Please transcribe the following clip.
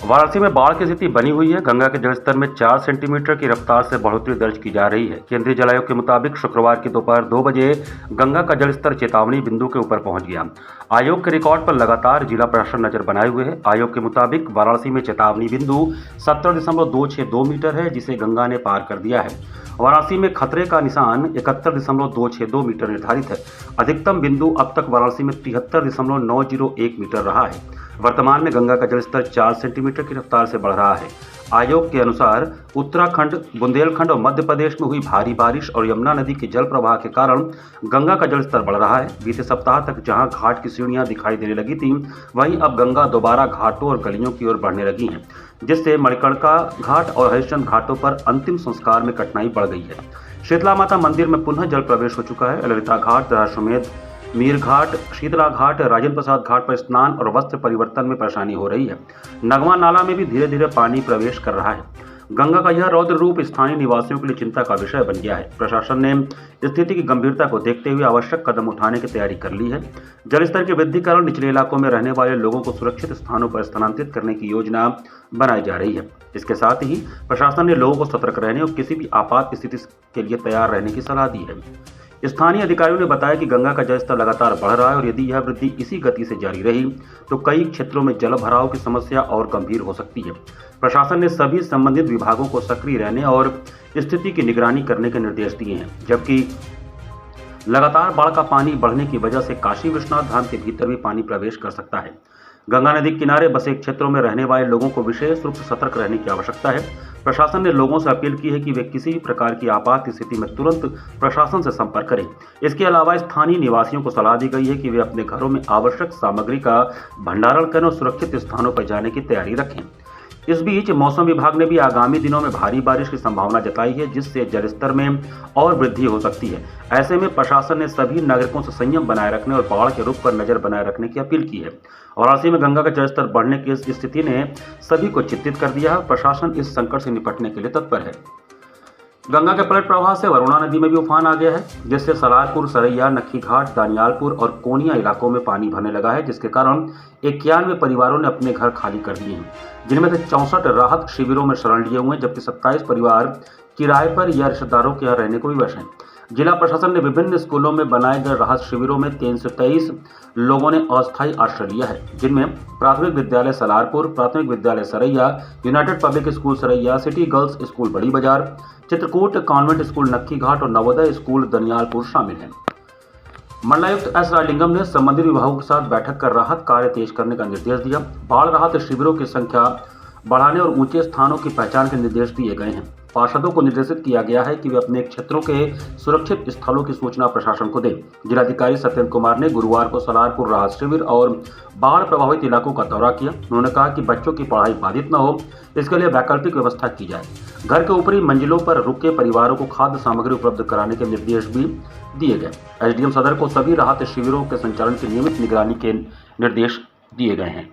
वाराणसी में बाढ़ की स्थिति बनी हुई है। गंगा के जलस्तर में 4 सेंटीमीटर की रफ्तार से बढ़ोतरी दर्ज की जा रही है। केंद्रीय जल आयोग के मुताबिक शुक्रवार की दोपहर 2 बजे गंगा का जलस्तर चेतावनी बिंदु के ऊपर पहुंच गया। आयोग के रिकॉर्ड पर लगातार जिला प्रशासन नजर बनाए हुए है। आयोग के मुताबिक वाराणसी में चेतावनी बिंदु 70.262 मीटर है, जिसे गंगा ने पार कर दिया है। वाराणसी में खतरे का निशान 71.262 मीटर निर्धारित है। अधिकतम बिंदु अब तक वाराणसी में 73.901 मीटर रहा है। वर्तमान में गंगा का जलस्तर 4 सेंटीमीटर की रफ्तार से बढ़ रहा है। आयोग के अनुसार उत्तराखंड, बुंदेलखंड और मध्य प्रदेश में हुई भारी बारिश और यमुना नदी के जल प्रवाह के कारण गंगा का जलस्तर बढ़ रहा है। बीते सप्ताह तक जहां घाट की सीढ़ियां दिखाई देने लगी थीं, वहीं अब गंगा दोबारा घाटों और गलियों की ओर बढ़ने लगी हैं, जिससे मणिकर्णिका घाट और हरिश्चंद्र घाटों पर अंतिम संस्कार में कठिनाई बढ़ गई है। शीतला माता मंदिर में पुनः जल प्रवेश हो चुका है। ललिता घाट, दशाश्वमेध, मीर घाट, शीतला घाट, राजेंद्र प्रसाद घाट पर स्नान और वस्त्र परिवर्तन में परेशानी हो रही है। नगवा नाला में भी धीरे धीरे पानी प्रवेश कर रहा है। गंगा का यह रौद्र रूप स्थानीय निवासियों के लिए चिंता का विषय बन गया है। प्रशासन ने स्थिति की गंभीरता को देखते हुए आवश्यक कदम उठाने की तैयारी कर ली है। जलस्तर की वृद्धि के कारण निचले इलाकों में रहने वाले लोगों को सुरक्षित स्थानों पर स्थानांतरित करने की योजना बनाई जा रही है। इसके साथ ही प्रशासन ने लोगों को सतर्क रहने और किसी भी आपात स्थिति के लिए तैयार रहने की सलाह दी है। स्थानीय अधिकारियों ने बताया कि गंगा का जलस्तर लगातार बढ़ रहा है और यदि यह वृद्धि इसी गति से जारी रही तो कई क्षेत्रों में जल भराव की समस्या और गंभीर हो सकती है। प्रशासन ने सभी संबंधित विभागों को सक्रिय रहने और स्थिति की निगरानी करने के निर्देश दिए हैं, जबकि लगातार बाढ़ का पानी बढ़ने की वजह से काशी विश्वनाथ धाम के भीतर भी पानी प्रवेश कर सकता है। गंगा नदी के किनारे बसे क्षेत्रों में रहने वाले लोगों को विशेष रूप से सतर्क रहने की आवश्यकता है। प्रशासन ने लोगों से अपील की है कि वे किसी भी प्रकार की आपात स्थिति में तुरंत प्रशासन से संपर्क करें। इसके अलावा स्थानीय निवासियों को सलाह दी गई है कि वे अपने घरों में आवश्यक सामग्री का भंडारण करें और सुरक्षित स्थानों पर जाने की तैयारी रखें। इस बीच मौसम विभाग ने भी आगामी दिनों में भारी बारिश की संभावना जताई है, जिससे जलस्तर में और वृद्धि हो सकती है। ऐसे में प्रशासन ने सभी नागरिकों से संयम बनाए रखने और बाढ़ के रुख पर नजर बनाए रखने की अपील की है। वाराणसी में गंगा का जलस्तर बढ़ने की इस स्थिति ने सभी को चिंतित कर दिया है। प्रशासन इस संकट से निपटने के लिए तत्पर है। गंगा के पलट प्रवाह से वरुणा नदी में भी उफान आ गया है, जिससे सलारपुर, सरैया, नक्खी घाट, दानियालपुर और कोनिया इलाकों में पानी भरने लगा है, जिसके कारण 91 परिवारों ने अपने घर खाली कर दिए हैं, जिनमें से 64 राहत शिविरों में शरण लिए हुए हैं, जबकि 27 परिवार किराए पर या रिश्तेदारों के यहाँ रहने को विवश हैं। जिला प्रशासन ने विभिन्न स्कूलों में बनाए गए राहत शिविरों में 323 लोगों ने अस्थायी आश्रय लिया है, जिनमें प्राथमिक विद्यालय सलारपुर, प्राथमिक विद्यालय Saraiya, United public school Saraiya, city girls school बड़ी बाजार, चित्रकूट कॉन्वेंट स्कूल नक्खी घाट और नवोदय स्कूल दनियालपुर शामिल हैं। मंडलायुक्त एस राजलिंगम ने संबंधित विभागों के साथ बैठक कर राहत कार्य तेज करने का निर्देश दिया। बाढ़ राहत शिविरों की संख्या बढ़ाने और ऊंचे स्थानों की पहचान के निर्देश दिए गए हैं। पार्षदों को निर्देशित किया गया है कि वे अपने क्षेत्रों के सुरक्षित स्थलों की सूचना प्रशासन को दें। जिलाधिकारी सत्येंद्र कुमार ने गुरुवार को सलारपुर राहत शिविर और बाढ़ प्रभावित इलाकों का दौरा किया। उन्होंने कहा कि बच्चों की पढ़ाई बाधित न हो, इसके लिए वैकल्पिक व्यवस्था की जाए। घर के ऊपरी मंजिलों पर रुके परिवारों को खाद्य सामग्री उपलब्ध कराने के निर्देश भी दिए गए। एसडीएम सदर को सभी राहत शिविरों के संचालन की नियमित निगरानी के निर्देश दिए गए हैं।